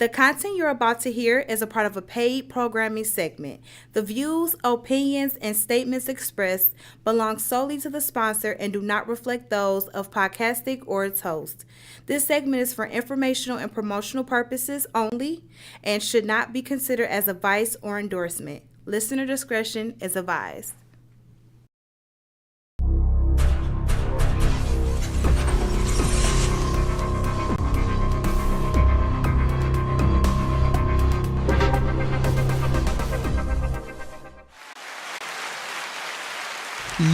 The content you're about to hear is a part of a paid programming segment. The views, opinions, and statements expressed belong solely to the sponsor and do not reflect those of Podcastic or its host. This segment is for informational and promotional purposes only and should not be considered as advice or endorsement. Listener discretion is advised.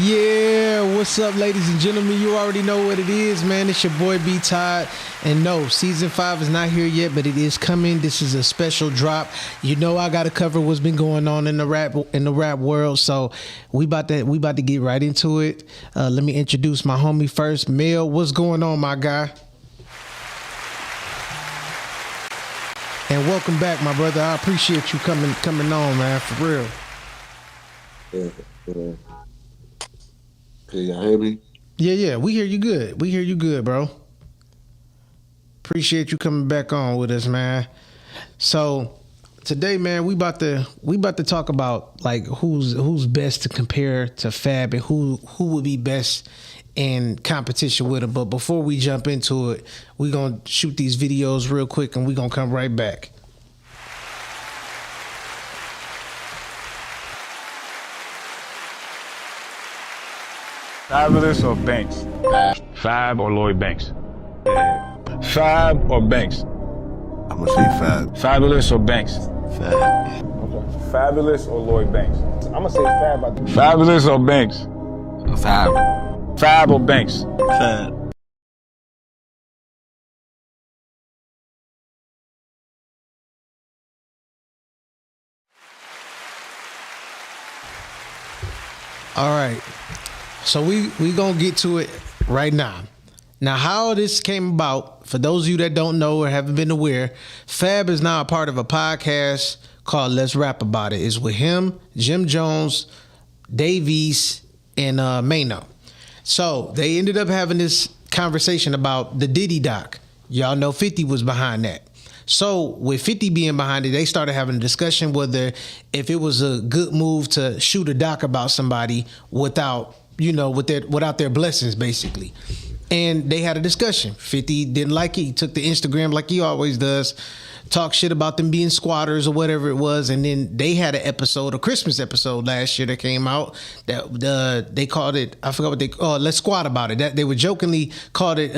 Yeah, what's up, ladies and gentlemen? You already know what it is, man. It's your boy Wit Todd. And no, season 5 is not here yet, but it is coming. This is a special drop. You know I gotta cover what's been going on in the rap world. So we about to get right into it. Let me introduce my homie first. Mel, what's going on, my guy? And welcome back, my brother. I appreciate you coming on, man, for real. Yeah. Can y'all hear me? Yeah, we hear you good, bro. Appreciate you coming back on with us, man. So today, man, we about to talk about like who's best to compare to Fab and who would be best in competition with him. But before we jump into it, we gonna shoot these videos real quick and we gonna come right back. Fabolous or Banks? Fab or Lloyd Banks? Fab or Banks? I'm gonna say Fab. Fabolous or Banks? Fab. Okay. Fabolous or Lloyd Banks? I'm gonna say Fab. Fabolous or Banks? Fab. Fab or Banks? Fab. All right. So we gonna get to it right now. Now, how this came about, for those of you that don't know or haven't been aware, Fab is now a part of a podcast called Let's Rap About It. It's with him, Jim Jones, Davies, and Mano. So they ended up having this conversation about the Diddy doc. Y'all know 50 was behind that. So with 50 being behind it, they started having a discussion whether if it was a good move to shoot a doc about somebody without their blessings, basically. And they had a discussion. 50 didn't like it. He took the Instagram like he always does, talk shit about them being squatters or whatever it was. And then they had a Christmas episode last year that came out that they called it, I forgot what they called, Let's Squat About It. That they would jokingly called it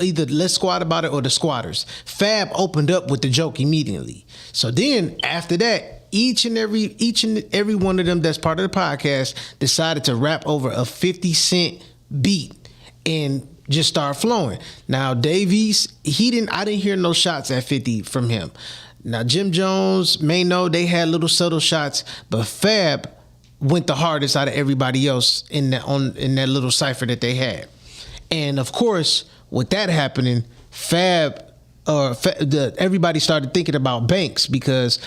either Let's Squat About It or The Squatters. Fab opened up with the joke immediately. So then after that, each and every one of them that's part of the podcast decided to rap over a 50 Cent beat and just start flowing. Now Davies, I didn't hear no shots at 50 from him. Now Jim Jones, Mano, they had little subtle shots, but Fab went the hardest out of everybody else in that little cipher that they had. And of course, with that happening, everybody started thinking about Banks because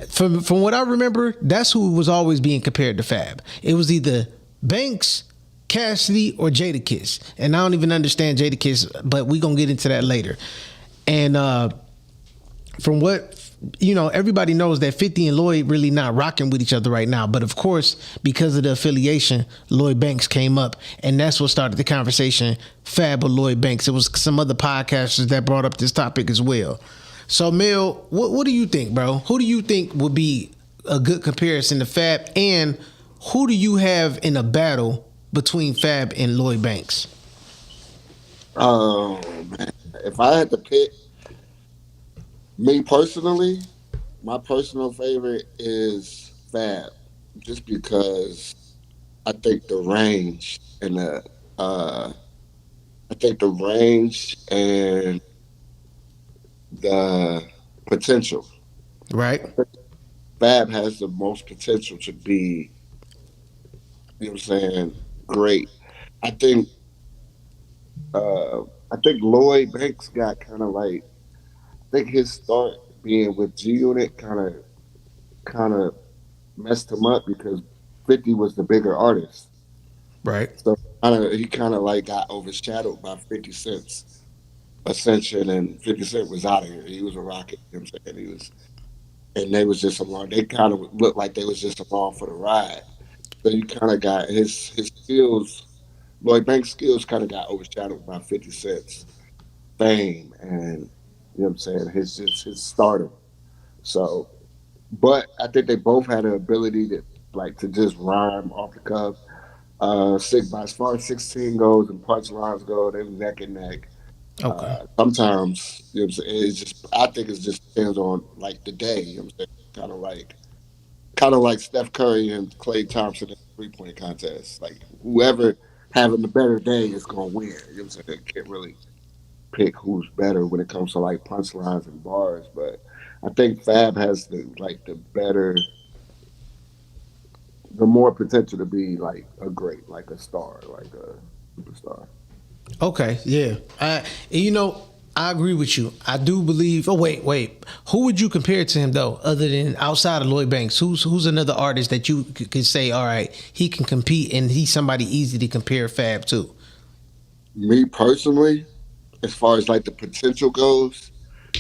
from what I remember, that's who was always being compared to Fab. It was either Banks, Cassidy, or Jadakiss. And I don't even understand Jadakiss, but we gonna get into that later. And from what everybody knows that 50 and Lloyd really not rocking with each other right now. But of course, because of the affiliation, Lloyd Banks came up, and that's what started the conversation. Fab or Lloyd Banks. It was some other podcasters that brought up this topic as well. So Mel, what do you think, bro? Who do you think would be a good comparison to Fab, and who do you have in a battle between Fab and Lloyd Banks? Oh man, if I had to pick, me personally, my personal favorite is Fab, just because I think the range and the potential. Right. Fab has the most potential to be, great. I think Lloyd Banks got kind of like, I think his start being with G Unit kind of messed him up because 50 was the bigger artist. Right. So he kind of like got overshadowed by 50 Cent. Ascension, and 50 Cent was out of here. He was a rocket. You know what I'm saying? He was, and they was just along. They kind of looked like they was just along for the ride. So you kind of got his skills. Lloyd Banks' skills kind of got overshadowed by 50 Cent's fame and you know what I'm saying, his stardom. So, but I think they both had the ability to to just rhyme off the cuff. Sick by as far as 16 goes and punchlines go, they were neck and neck. Okay. Sometimes you know what I'm saying. It's just I think it just depends on like the day. You know what I'm saying. Kind of like Steph Curry and Klay Thompson in the 3-point contest. Like whoever having the better day is gonna win. You know what I'm saying. Can't really pick who's better when it comes to like punchlines and bars, but I think Fab has the better, the more potential to be like a great, like a star, like a superstar. Okay, yeah. You know, I agree with you. I do believe. Oh wait. Who would you compare to him though, other than outside of Lloyd Banks? Who's another artist that you could say, all right, he can compete and he's somebody easy to compare Fab to? Me personally, as far as like the potential goes,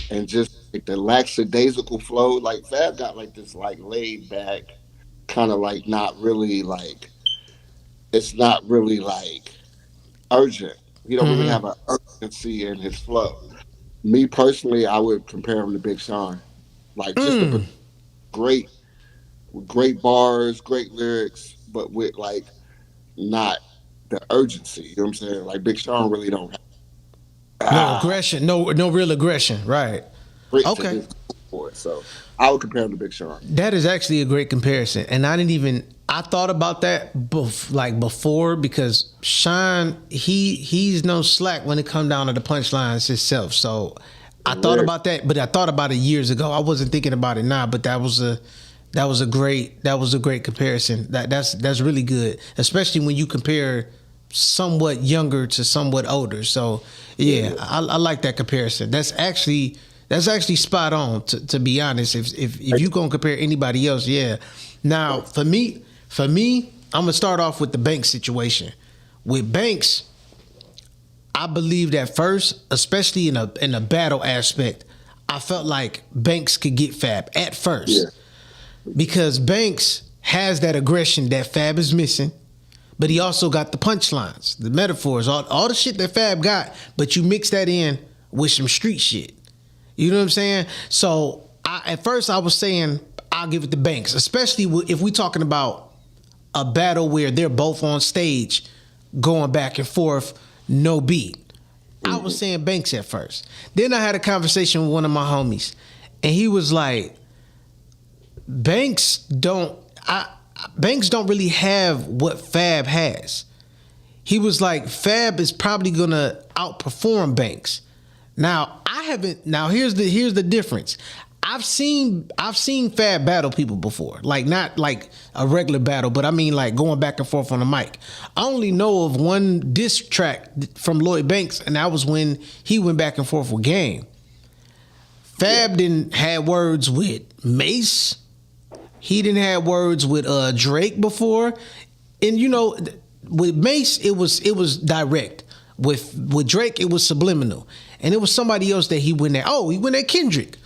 and just like the lackadaisical flow, like Fab got like this like laid back, kind of like not really like it's not really like urgent. He don't really have Mm-hmm. an urgency in his flow. Me personally, I would compare him to Big Sean. Like just the great, great bars, great lyrics, but with like not the urgency. You know what I'm saying? Like Big Sean really don't have No ah aggression. No real aggression. Right. grit to Okay. his voice. So I would compare him to Big Sean. That is actually a great comparison, and I didn't even. I thought about that before because Sean he's no slack when it come down to the punchlines himself. So I thought Lyrics, about that, but I thought about it years ago. I wasn't thinking about it now, but that was a great comparison. That's really good, especially when you compare somewhat younger to somewhat older. So yeah, yeah, I like that comparison. That's actually spot on. To be honest, if you gonna compare anybody else, yeah. Now for me, I'm gonna start off with the Banks situation. With Banks, I believed at first, especially in a battle aspect, I felt like Banks could get Fab at yeah, first because Banks has that aggression that Fab is missing, but he also got the punchlines, the metaphors, all the shit that Fab got, but you mix that in with some street shit. You know what I'm saying? So at first I was saying I'll give it to Banks, especially if we talking about a battle where they're both on stage going back and forth, no beat. I was saying Banks at first. Then I had a conversation with one of my homies, and he was like, Banks don't really have what Fab has. He was like, Fab is probably gonna outperform Banks. Now I haven't. Now here's the difference. I've seen Fab battle people before, like not like a regular battle, but I mean like going back and forth on the mic. I only know of one diss track from Lloyd Banks, and that was when he went back and forth with Game. Fab didn't have words with Mace. He didn't have words with Drake before, and you know, with Mace it was direct. With Drake it was subliminal, and it was somebody else that he went at. Oh, he went at Kendrick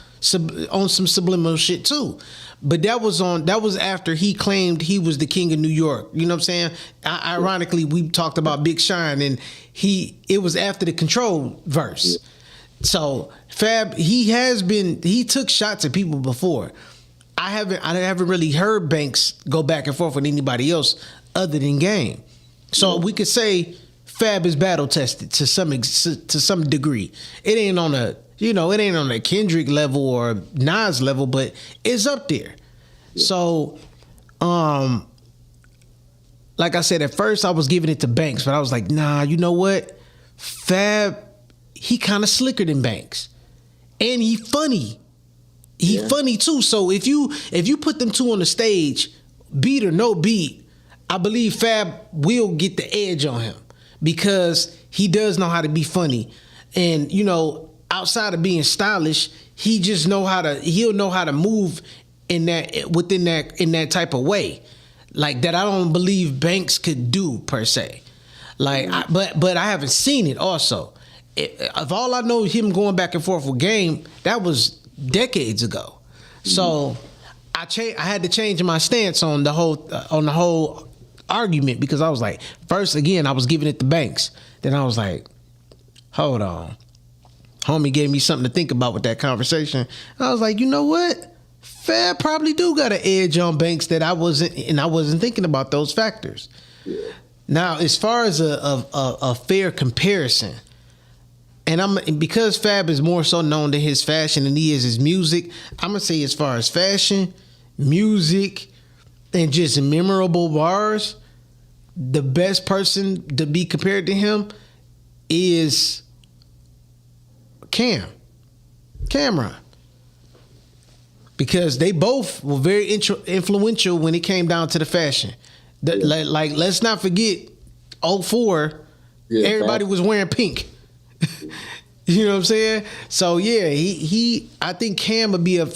on some subliminal shit too. But that was after he claimed he was the king of New York. You know what I'm saying? Ironically, we talked about Big Sean, and it was after the Control verse. So Fab, he took shots at people before. I haven't really heard Banks go back and forth with anybody else other than Game. So we could say Fab is battle tested to some degree. It ain't on a Kendrick level or Nas level, but it's up there. So, like I said, at first I was giving it to Banks, but I was like, nah, you know what? Fab, he kind of slicker than Banks, and he funny. He funny too. So if you put them two on the stage, beat or no beat, I believe Fab will get the edge on him because he does know how to be funny, and you know, outside of being stylish, he'll know how to move in that type of way, like that. I don't believe Banks could do per se. Like, but I haven't seen it also. If all I know him going back and forth with Game, that was decades ago. So I had to change my stance on the whole argument, because I was like, first again I was giving it to Banks, then I was like, hold on, homie gave me something to think about with that conversation. I was like, you know what? Fab probably do got an edge on Banks that I wasn't thinking about those factors. Yeah. Now, as far as a fair comparison, and because Fab is more so known to his fashion than he is his music, I'm gonna say as far as fashion, music, and just memorable bars, the best person to be compared to him is Cameron. Because they both were very influential when it came down to the fashion. Like, let's not forget, '04, everybody was wearing pink. You know what I'm saying? So yeah, I think Cam would be a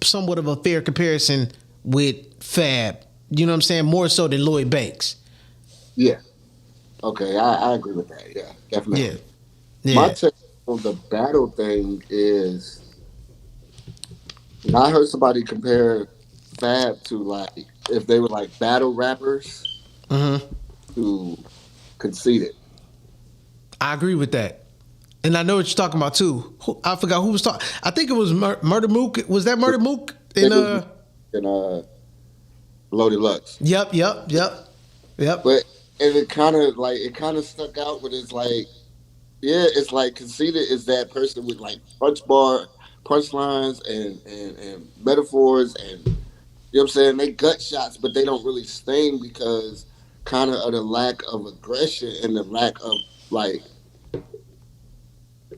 somewhat of a fair comparison with Fab. You know what I'm saying? More so than Lloyd Banks. Yeah. Okay, I agree with that. Yeah, definitely. Yeah. My take on the battle thing is, when I heard somebody compare Fab to, like, if they were like battle rappers Mm-hmm. to Conceited. I agree with that. And I know what you're talking about too. I forgot who was talking. I think it was Murder Mook. Was that Murder Mook? In Loaded Lux. Yep. But and it kind of stuck out, but it's like, yeah, it's like Conceited is that person with like punchlines and metaphors, and you know what I'm saying, they gut shots, but they don't really sting because kind of the lack of aggression and the lack of, like,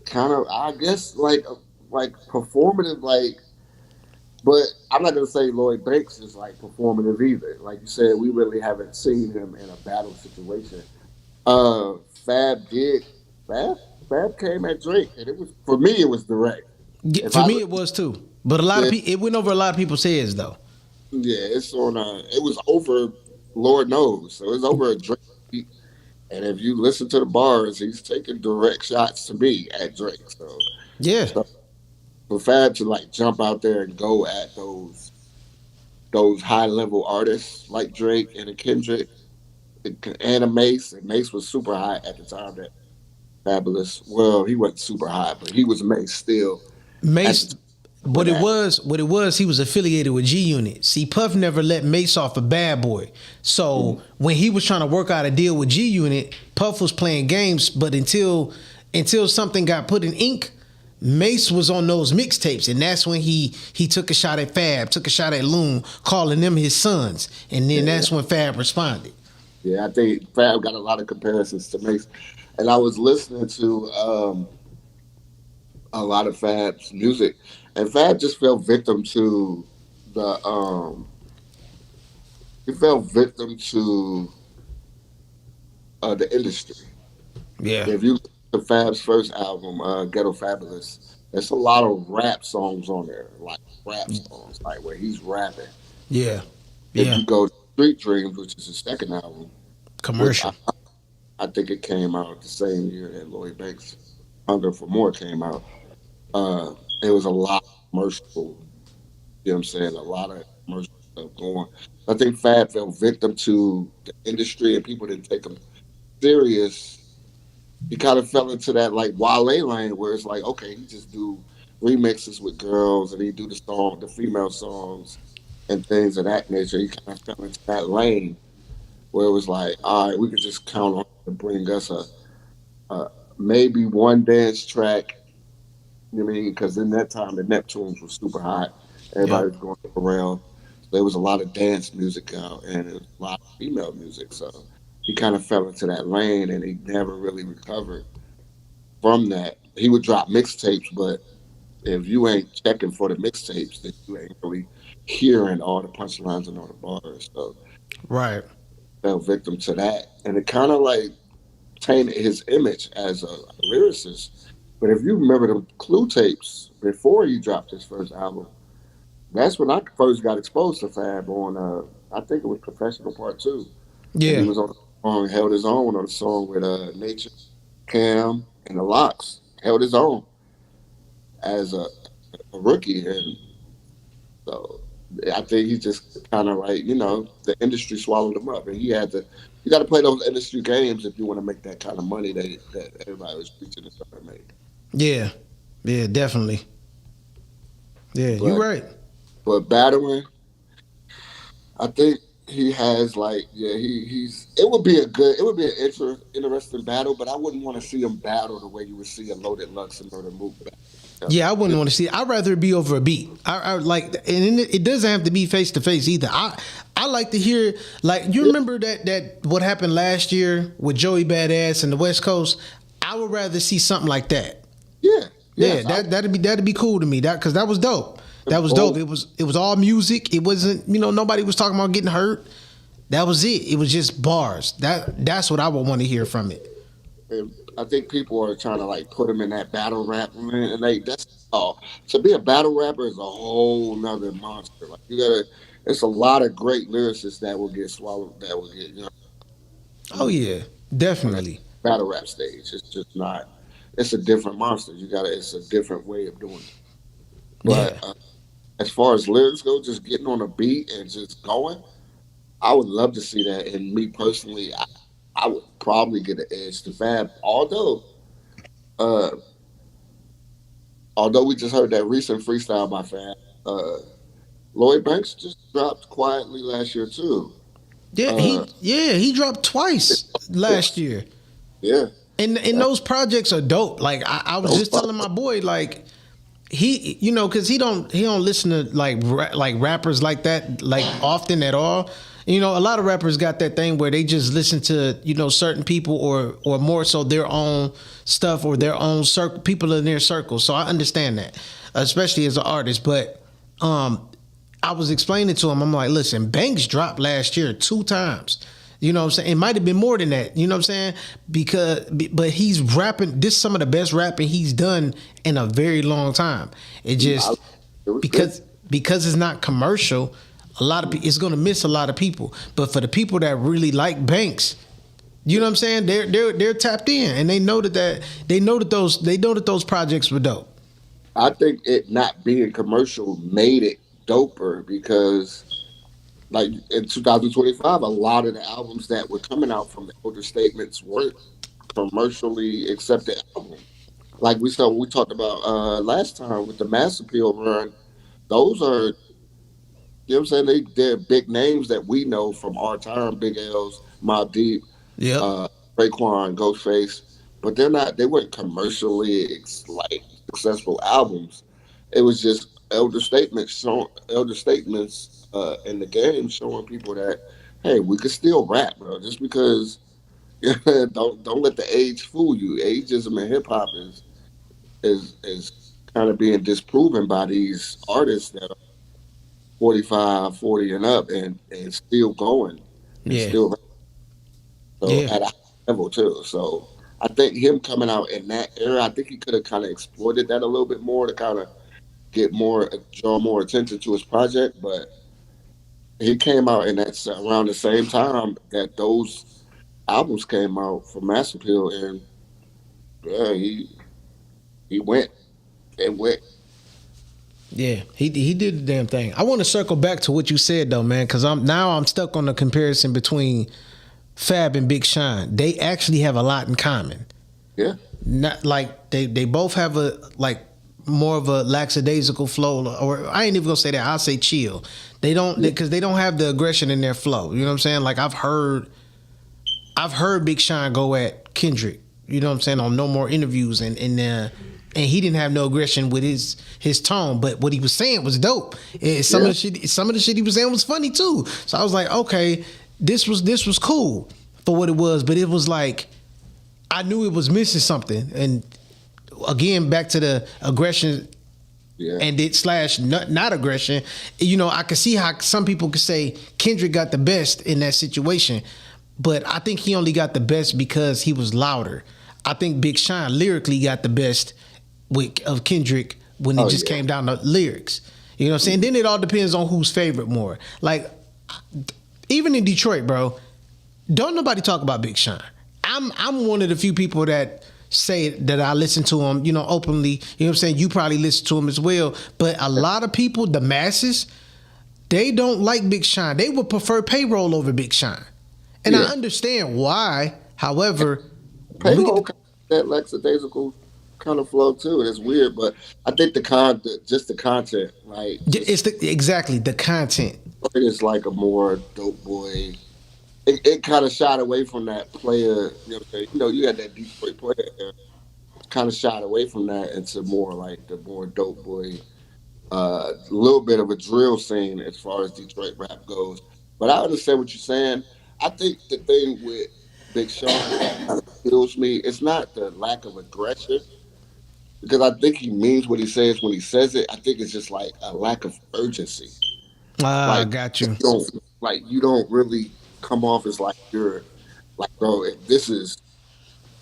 kind of, I guess, like performative, like. But I'm not gonna say Lloyd Banks is like performative either. Like you said, we really haven't seen him in a battle situation. Uh, Fab did. Fab Fab came at Drake, and it was, for me, it was direct. Yeah, If for I me, look, it was too. But a lot of yeah, people, it went over a lot of people's heads though. yeah, it's on. It was over. Lord knows, so it's over a Drake beat. And if you listen to the bars, he's taking direct shots to me at Drake. Yeah. So for Fab to like jump out there and go at those high level artists like Drake and a Kendrick and a Mace, and Mace was super high at the time that Fabolous. Well, he wasn't super high, but he was Mace still at the Mace, time for that. he was affiliated with G Unit. See, Puff never let Mace off a Bad Boy. So when he was trying to work out a deal with G Unit, Puff was playing games. But until something got put in ink, Mace was on those mixtapes, and that's when he took a shot at Fab, took a shot at Loon, calling them his sons, and then Yeah, that's when Fab responded. yeah. I think Fab got a lot of comparisons to Mace, and I was listening to a lot of Fab's music, and Fab just fell victim to the he fell victim to the industry. Yeah, If you listen to Fab's first album, Ghetto Fabulous, there's a lot of rap songs on there, like rap songs, like where he's rapping. yeah, If yeah. you go to Street Dreams, which is his second album, which Commercial. I think it came out the same year that Lloyd Banks' Hunger for More came out. Uh, it was a lot of commercial, you know what I'm saying, a lot of commercial stuff going. I think Fab fell victim to the industry and people didn't take him serious. He kind of fell into that like Wale lane where it's like, okay, he just do remixes with girls and he do the female songs and things of that nature. He kind of fell into that lane where it was like, all right, we could just count on him to bring us a maybe one dance track. You know what I mean? Because in that time, the Neptunes were super hot. Yep. Everybody was going around. There was a lot of dance music out and there was a lot of female music. So he kind of fell into that lane and he never really recovered from that. He would drop mixtapes, but if you ain't checking for the mixtapes, then you ain't really hearing all the punchlines and all the bars. So Right. fell victim to that. And it kind of like tainted his image as a lyricist. But if you remember the Clue tapes before he dropped his first album, that's when I first got exposed to Fab on, I think it was Professional Part 2. And he Yeah. was on the song, held his own on a song with Nature, Cam, and the Locks. held his own as a rookie, and so I think he just kind of like the industry swallowed him up, and he had to. You got to play those industry games if you want to make that kind of money that everybody was preaching and trying to make. Yeah, yeah, definitely. Yeah, you're But right. battling, I think he has like he's it would be an interesting battle, but I wouldn't want to see him battle the way you would see a Loaded Lux and Murder Mook battle. Yeah, I wouldn't want to see it. I'd rather it be over a beat. I like, and it doesn't have to be face to face either. I like to hear, like, you remember that what happened last year with Joey Badass and the West Coast. I would rather see something like that. Yeah, Yeah, that'd be cool to me. Because that was dope. That was dope. It was all music. It wasn't, nobody was talking about getting hurt. That was it. It was just bars. That's what I would want to hear from it. And I think people are trying to like put him in that battle rap, man, and that's to be a battle rapper is a whole nother monster. Like it's a lot of great lyricists that will get swallowed, that will get Oh yeah, on that definitely. battle rap stage. It's just not. It's a different monster. It's a different way of doing it. Yeah, But as far as lyrics go, just getting on a beat and just going, I would love to see that. And me personally, I would probably get an edge to Fab. Uh, although we just heard that recent freestyle by Fab, Lloyd Banks just dropped quietly last year too. yeah. Uh, He dropped twice last year. yeah, And those projects are dope. Like I was just telling my boy, like he, because he don't listen to like rappers like that like often at all. A lot of rappers got that thing where they just listen to certain people or more so their own stuff or their own circle, people in their circle. So I understand that, especially as an artist. But I was explaining to him, I'm like, listen, Banks dropped last year 2 times. You know what I'm saying? It might have been more than that. You know what I'm saying? But he's rapping. This is some of the best rapping he's done in a very long time. It just it was because it's not commercial. A lot of it's going to miss a lot of people. But for the people that really like Banks, you know what I'm saying? They're tapped in and they know that those projects were dope. I think it not being commercial made it doper because, like in 2025, a lot of the albums that were coming out from the older statements weren't commercially accepted albums. Like we talked about last time with the Mass Appeal run. Those are what I'm saying. They're big names that we know from our time. Big L's, Mobb Deep, Yep. Raekwon, Ghostface, but they weren't commercially like successful albums. It was just elder statements in the game showing people that hey, we could still rap, bro. Just because don't let the age fool you. Ageism in hip hop is kind of being disproven by these artists that are 45, 40 and up and still going and Yeah. still so Yeah. at a high level too. So I think him coming out in that era, I think he could have kind of exploited that a little bit more to kind of draw more attention to his project. But he came out in that around the same time that those albums came out for Mass Appeal, and yeah, he went and went. Yeah, he did the damn thing. I want to circle back to what you said though, man, because I'm stuck on the comparison between Fab and Big Sean. They actually have a lot in common. Yeah, Not like they both have a like more of a lackadaisical flow, or I ain't even gonna say that. I'll say chill. They don't because they don't have the aggression in their flow. You know what I'm saying? Like I've heard Big Sean go at Kendrick. You know what I'm saying, on No More interviews and he didn't have no aggression with his tone, but what he was saying was dope. And some of the shit he was saying was funny too. So I was like, okay, this was cool for what it was, but it was like I knew it was missing something. And again, back to the aggression yeah. and it slash not aggression. I could see how some people could say Kendrick got the best in that situation, but I think he only got the best because he was louder. I think Big Sean lyrically got the best of Kendrick when it just came down to lyrics. You know what I'm saying? Then it all depends on who's favorite more. Like, even in Detroit, bro, don't nobody talk about Big Sean. I'm one of the few people that say that I listen to him, openly. You know what I'm saying? You probably listen to him as well. But a lot of people, the masses, they don't like Big Sean. They would prefer Payroll over Big Sean. And I understand why. However, Payroll that lackadaisical kind of flow too. It's weird, but I think the content, like it's exactly the content. it is like a more dope boy. It kind of shied away from that player. You know what I'm saying? You had that Detroit player there. Kind of shied away from that into more like the more dope boy, little bit of a drill scene as far as Detroit rap goes. But I understand what you're saying. I think the thing with Big Sean that kind of kills me, it's not the lack of aggression, because I think he means what he says when he says it. I think it's just like a lack of urgency. I Like got you you. don't you don't really come off as like you're like, bro, if this is.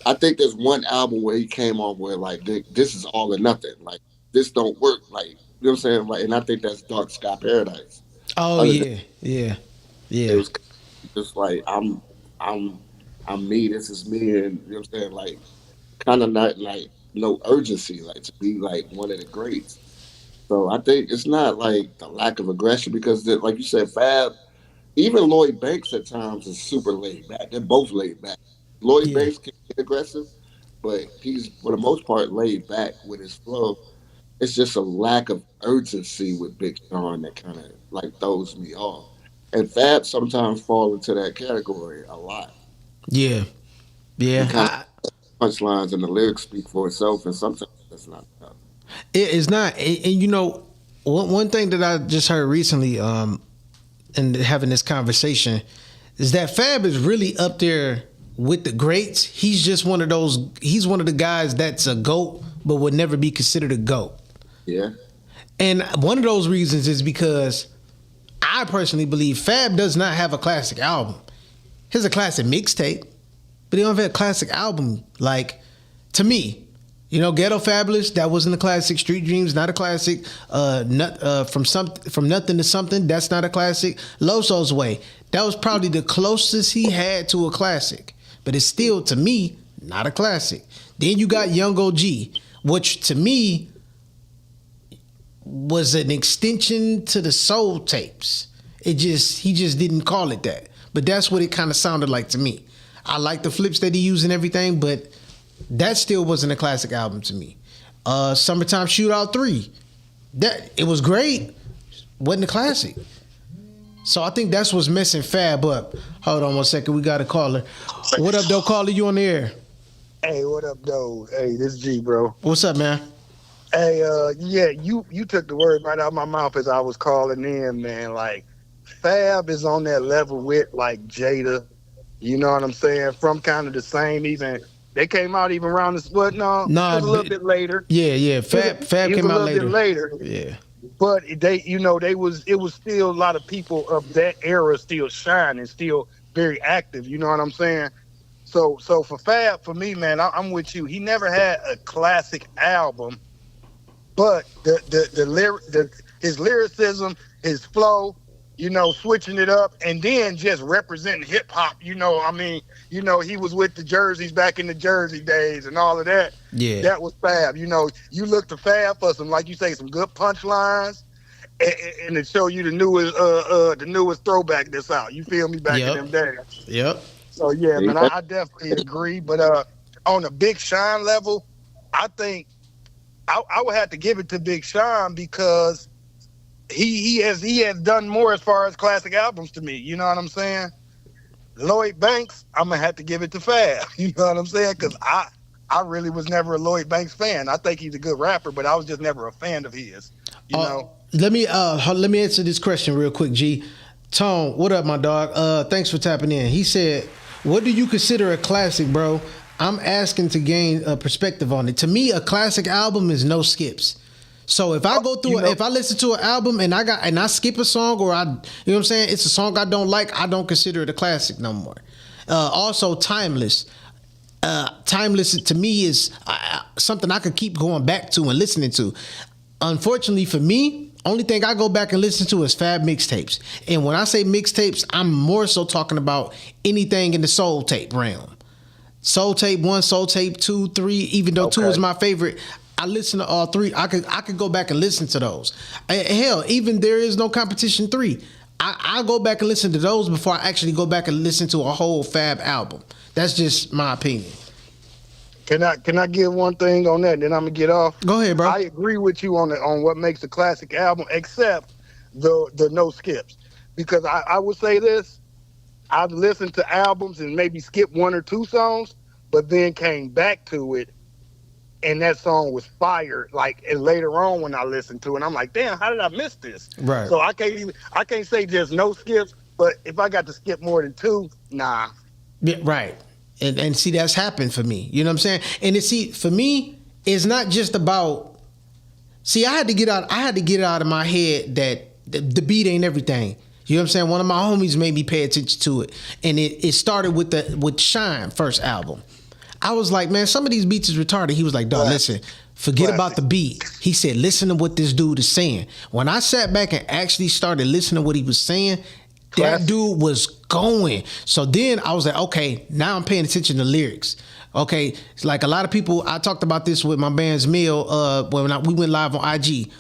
I think there's one album where he came on where like this is all or nothing. Like this don't work. Like you know what I'm saying? Like, and I think that's Dark Sky Paradise. Oh Other than yeah. it was just like I'm I'm me. This is me, and you know what I'm saying? Like kind of not like no urgency, like to be like one of the greats. So I think it's not like the lack of aggression because, like you said, Fab, even Lloyd Banks at times is super laid back. They're both laid back. Lloyd Yeah. Banks can get aggressive, but he's for the most part laid back with his flow. It's just a lack of urgency with Big Sean that kind of like throws me off. And Fab sometimes fall into that category a lot. Yeah. He Yeah. kind of punchlines and the lyrics speak for itself, and sometimes that's not enough. It is not. And one thing that I just heard recently, and having this conversation, is that Fab is really up there with the greats. He's just one of those. He's one of the guys that's a GOAT, but would never be considered a GOAT. Yeah. And one of those reasons is because I personally believe Fab does not have a classic album. He has a classic mixtape, but he don't have a classic album. Like, to me, Ghetto Fabulous, that wasn't a classic. Street Dreams, not a classic. From Nothing to Something, that's not a classic. Loso's Way, that was probably the closest he had to a classic, but it's still, to me, not a classic. Then you got Young OG, which to me was an extension to the Soul tapes. He just didn't call it that, but that's what it kind of sounded like to me. I like the flips that he used and everything, but that still wasn't a classic album to me. Summertime Shootout 3, that it was great, wasn't a classic. So I think that's what's messing Fab up. Hold on one second, we got a caller. What up, though, caller? You on the air? Hey, what up, though? Hey, this is G, bro. What's up, man? Hey, yeah, you took the word right out of my mouth as I was calling in, man. Like, Fab is on that level with like Jada. You know what I'm saying? From kind of the same, even they came out even around this. What? No, Nah, it was a little bit later. Yeah. Fab came out later. Bit later. Yeah. But it was still a lot of people of that era still shining, still very active. You know what I'm saying? So for Fab, for me, man, I'm with you. He never had a classic album, but his lyricism, his flow, switching it up, and then just representing hip hop. He was with the Jerseys back in the Jersey days and all of that. Yeah. That was Fab. You look to Fab for some, like you say, some good punchlines, and to show you the newest throwback that's out. You feel me? Back in them days. Yep. So yeah, man, I definitely agree. But on a Big Sean level, I think I would have to give it to Big Sean because he has done more as far as classic albums to me. You know what I'm saying? Lloyd Banks, I'm gonna have to give it to Fab. You know what I'm saying? Because I really was never a Lloyd Banks fan. I think he's a good rapper, but I was just never a fan of his. You know. Let me answer this question real quick, G. Tone, what up, my dog? Thanks for tapping in. He said, "What do you consider a classic, bro?" I'm asking to gain a perspective on it. To me, a classic album is no skips. So if I go through, if I listen to an album and I skip a song, or I'm saying, it's a song I don't like, I don't consider it a classic no more. Also, Timeless. Timeless to me is something I could keep going back to and listening to. Unfortunately for me, only thing I go back and listen to is Fab mixtapes. And when I say mixtapes, I'm more so talking about anything in the soul tape realm. Soul Tape 1, Soul Tape 2, 3, even though 2 is Okay. my favorite, I listen to all 3. I could go back and listen to those. Hell, even There Is No Competition 3. I go back and listen to those before I actually go back and listen to a whole Fab album. That's just my opinion. Can I give one thing on that? Then I'm gonna get off. Go ahead, bro. I agree with you on what makes a classic album, except the no skips. Because I would say this: I've listened to albums and maybe skipped one or two songs, but then came back to it, and that song was fire. Like, and later on when I listened to it, I'm like, damn, how did I miss this? Right. So I can't say there's no skips, but if I got to skip more than two, nah. Yeah, right. And see, that's happened for me. You know what I'm saying? And for me, it's not just about. See, I had to get it out of my head that the beat ain't everything. You know what I'm saying? One of my homies made me pay attention to it, and it started with Shine first album. I was like, man, some of these beats is retarded. He was like, dog, listen, forget about the beat. He said, listen to what this dude is saying. When I sat back and actually started listening to what he was saying, that dude was going. So then I was like, okay, now I'm paying attention to lyrics. Okay, it's like a lot of people. I talked about this with my band's Mill when we went live on IG,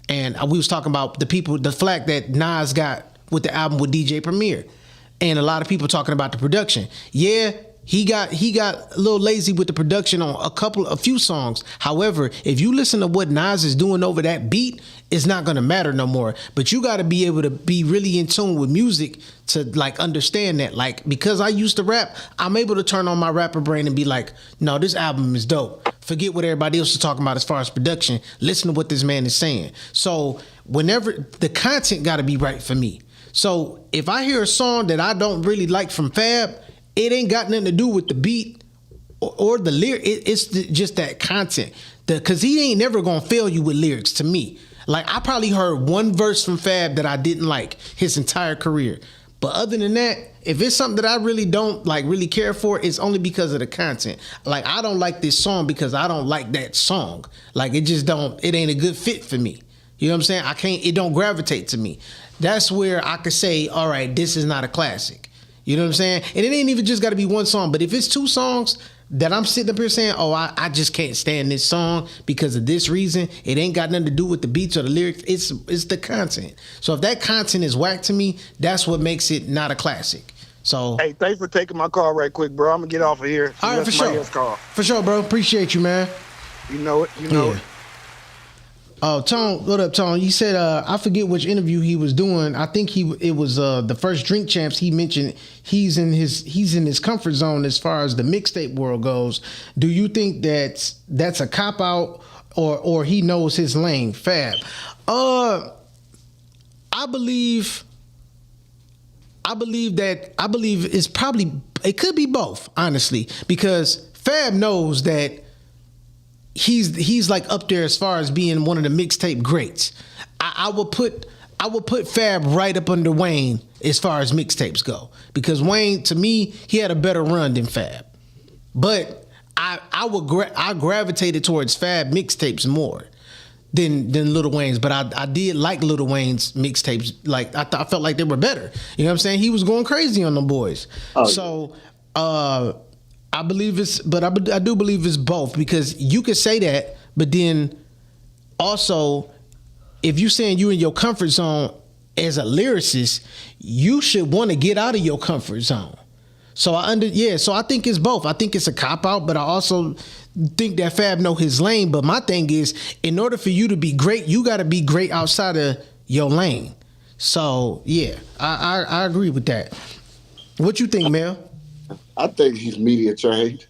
and we was talking about the flack that Nas got with the album with DJ Premier, and a lot of people talking about the production. Yeah, he got a little lazy with the production on a few songs. However, if you listen to what Nas is doing over that beat, it's not gonna matter no more. But you got to be able to be really in tune with music to like understand that. Like, because I used to rap, I'm able to turn on my rapper brain and be like, no, this album is dope. Forget what everybody else is talking about as far as production. Listen to what this man is saying. So whenever the content got to be right for me. So if I hear a song that I don't really like from Fab, it ain't got nothing to do with the beat or the lyric. It's just that content. Because he ain't never gonna fail you with lyrics to me. Like, I probably heard one verse from Fab that I didn't like his entire career. But other than that, if it's something that I really don't really care for, it's only because of the content. Like, I don't like this song because I don't like that song. Like, it ain't a good fit for me. You know what I'm saying? It don't gravitate to me. That's where I could say, all right, this is not a classic. You know what I'm saying? And it ain't even just got to be one song. But if it's two songs that I'm sitting up here saying, oh, I just can't stand this song because of this reason, it ain't got nothing to do with the beats or the lyrics. It's the content. So if that content is whack to me, that's what makes it not a classic. So, Hey, thanks for taking my call right quick, bro. I'm gonna get off of here. all right, for sure. For sure, bro. Appreciate you, man. You know it. You know it. Oh, Tone, what up, Tone? You said I forget which interview he was doing. I think it was the first Drink Champs. He mentioned he's in his comfort zone as far as the mixtape world goes. Do you think that's a cop out or he knows his lane? Fab. I believe it could be both, honestly, because Fab knows that he's like up there as far as being one of the mixtape greats. I would put Fab right up under Wayne as far as mixtapes go, because Wayne, to me, he had a better run than Fab. But I gravitated towards Fab mixtapes more than Lil Wayne's. But I did like Lil Wayne's mixtapes. Like, I felt like they were better. You know what I'm saying? He was going crazy on them boys. Oh, so I believe I do believe it's both, because you could say that, but then also, if you saying you in your comfort zone as a lyricist, you should want to get out of your comfort zone. So so I think it's both. I think it's a cop out, but I also think that Fab know his lane. But my thing is, in order for you to be great, you got to be great outside of your lane. So yeah, I agree with that. What you think, Mel? I think he's media trained.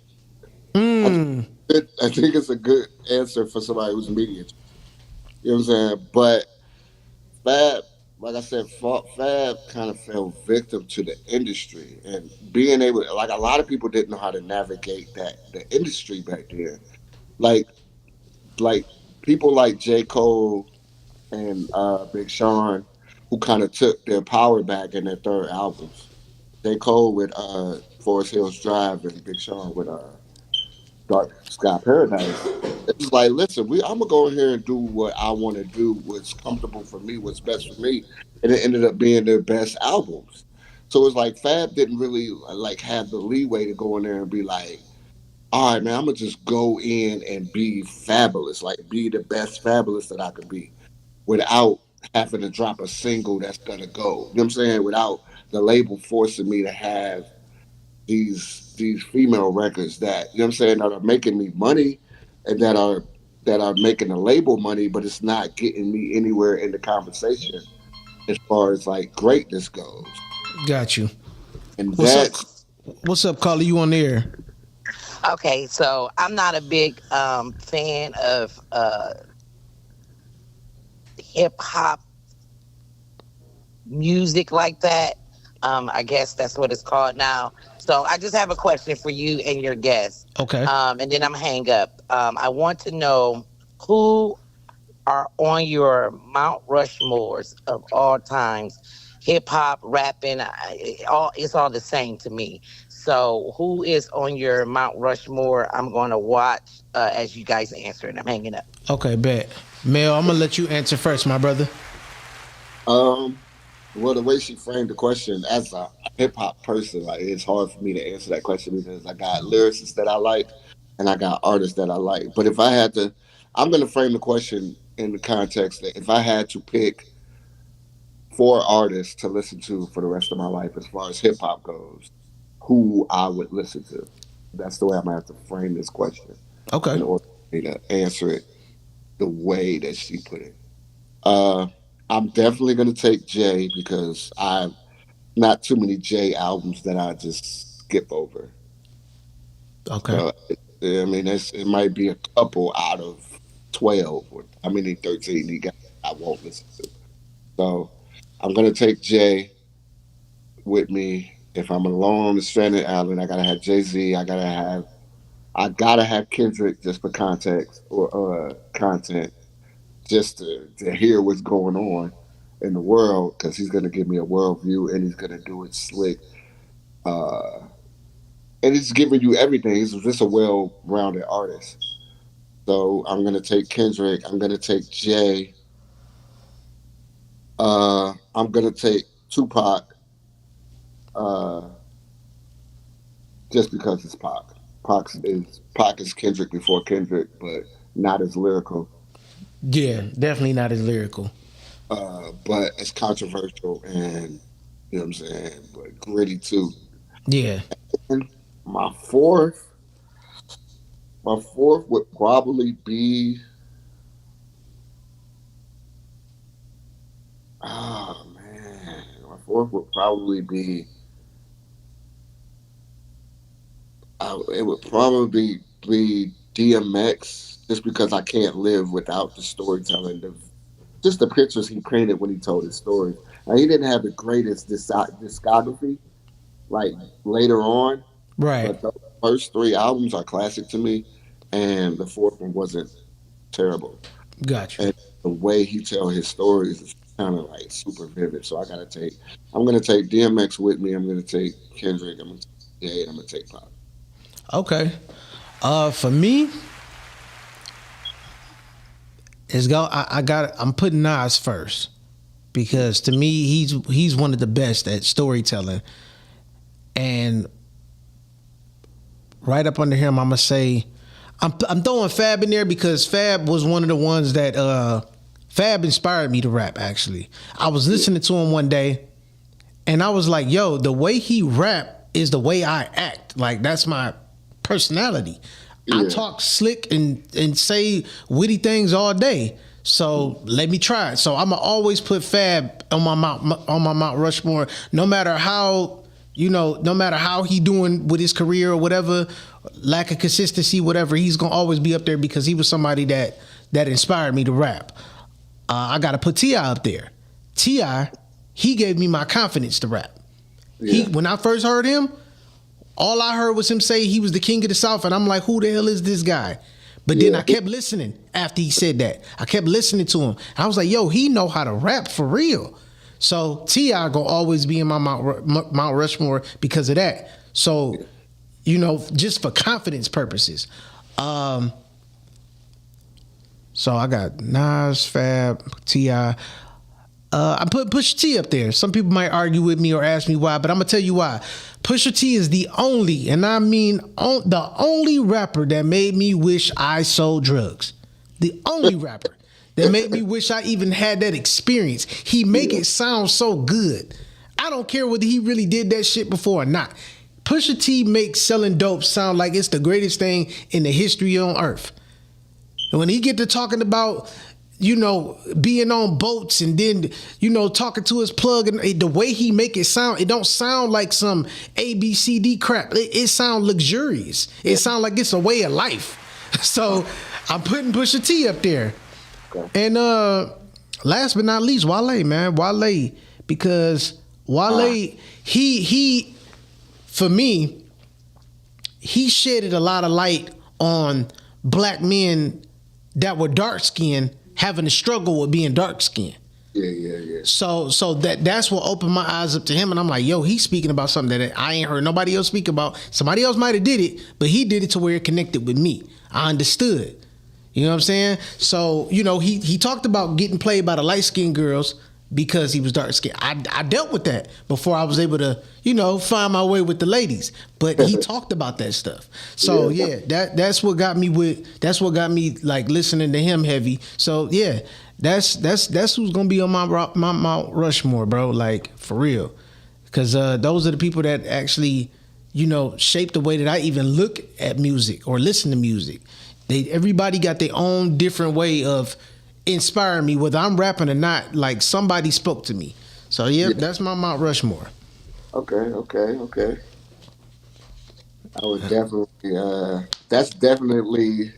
I think it's a good answer for somebody who's media trained. You know what I'm saying? But Fab, like I said, Fab kind of fell victim to the industry, and being able, like, a lot of people didn't know how to navigate the industry back then. Like like people like J. Cole and Big Sean, who kind of took their power back in their third albums. J. Cole with Forest Hills Drive, and Big Sean with Dark Sky Paradise. It was like, listen, I'm gonna go in here and do what I want to do, what's comfortable for me, what's best for me, and it ended up being their best albums. So it's like Fab didn't really like have the leeway to go in there and be like, all right, man, I'm gonna just go in and be fabulous, like be the best fabulous that I could be, without having to drop a single that's gonna go. You know what I'm saying? Without the label forcing me to have these female records that, you know what I'm saying, that are making me money and that are making the label money, but it's not getting me anywhere in the conversation as far as like greatness goes. Got you. And What's up? that's What's up, Carly? You on there? Okay, so I'm not a big fan of hip hop music like that. I guess that's what it's called now. So I just have a question for you and your guest, Okay. and then I'm hang up. I want to know who are on your Mount Rushmores of all times. Hip hop, rapping, all it's all the same to me. So, who is on your Mount Rushmore? I'm going to watch as you guys answer, and I'm hanging up. Okay, bet. Mel, I'm gonna let you answer first, my brother. um well, the way she framed the question, as a hip hop person, like it's hard for me to answer that question because I got lyricists that I like and I got artists that I like. But if I had to, I'm gonna frame the question in the context that if I had to pick four artists to listen to for the rest of my life as far as hip hop goes, who I would listen to. That's the way I'm gonna have to frame this question Okay. in order for me to answer it the way that she put it. Uh, I'm definitely gonna take Jay because I not too many Jay albums that I just skip over. Okay. So I mean, it might be a couple out of 12 or how many 13 he got I won't listen to. So I'm gonna take Jay with me. If I'm alone on the stranded island, I gotta have Jay Z. I gotta have Kendrick just for context or content, just to hear what's going on in the world because he's gonna give me a worldview and he's gonna do it slick. Uh, and he's giving you everything. He's just a well-rounded artist. So I'm gonna take Kendrick. I'm gonna take Jay. I'm gonna take Tupac. Uh, just because it's Pac. Pac is Kendrick before Kendrick, but not as lyrical. Yeah, definitely not as lyrical. But it's controversial and you know what I'm saying, but gritty too. Yeah. And my fourth, my fourth would probably be, oh man, my fourth would probably be, it would probably be DMX, just because I can't live without the storytelling, just the pictures he painted when he told his stories. Now, he didn't have the greatest discography, like later on, Right. but the first three albums are classic to me, and the fourth one wasn't terrible. Got you. And the way he tell his stories is kind of like super vivid. So I'm gonna take DMX with me. I'm gonna take Kendrick. I'm gonna take Jay. I'm gonna take Pop. Okay. For me, it's go. I got. I'm putting Nas first because to me, he's one of the best at storytelling, and right up under him, I'm gonna say, I'm throwing Fab in there because Fab was one of the ones that Fab inspired me to rap. Actually, I was listening to him one day, and I was like, "Yo, the way he rap is the way I act. Like that's my personality. I Yeah. talk slick and say witty things all day. So let me try it. So I'ma always put Fab on my Mount Rushmore, no matter how no matter how he doing with his career or whatever, lack of consistency, whatever, he's gonna always be up there because he was somebody that inspired me to rap. I gotta put Ti up there. Ti, he gave me my confidence to rap. Yeah. When I first heard him, all I heard was him say he was the king of the South, and I'm like, who the hell is this guy? But then Yeah. I kept listening after he said that. I kept listening to him. I was like, yo, he know how to rap for real. So T.I. gonna always be in my Mount Rushmore because of that. So, just for confidence purposes. So I got Nas, Fab, T.I. I put Pusha T up there. Some people might argue with me or ask me why, but I'm gonna tell you why. Pusha T is the only, and I mean the only rapper that made me wish I sold drugs. The only rapper that made me wish I even had that experience. He make it sound so good. I don't care whether he really did that shit before or not. Pusha T makes selling dope sound like it's the greatest thing in the history on earth. And when he get to talking about, being on boats and then, talking to his plug, and the way he make it sound, it don't sound like some ABCD crap. It sound luxurious. It sound like it's a way of life. So I'm putting Pusha T up there. And last but not least, Wale, man. Wale, because Wale, he for me, he shedded a lot of light on black men that were dark skinned having to struggle with being dark skinned. Yeah. So that's what opened my eyes up to him, and I'm like, yo, he's speaking about something that I ain't heard nobody else speak about. Somebody else might have did it, but he did it to where it connected with me. I understood. You know what I'm saying? So, he talked about getting played by the light-skinned girls because he was dark-skinned. I dealt with that before I was able to, find my way with the ladies. But he talked about that stuff. So, that's what got me like listening to him heavy. So, yeah, that's who's going to be on my Mount Rushmore, bro, like, for real. Because those are the people that actually, shape the way that I even look at music or listen to music. Everybody got their own different way of inspiring me, whether I'm rapping or not. Like, somebody spoke to me. So that's my Mount Rushmore. Okay. I would definitely. That's definitely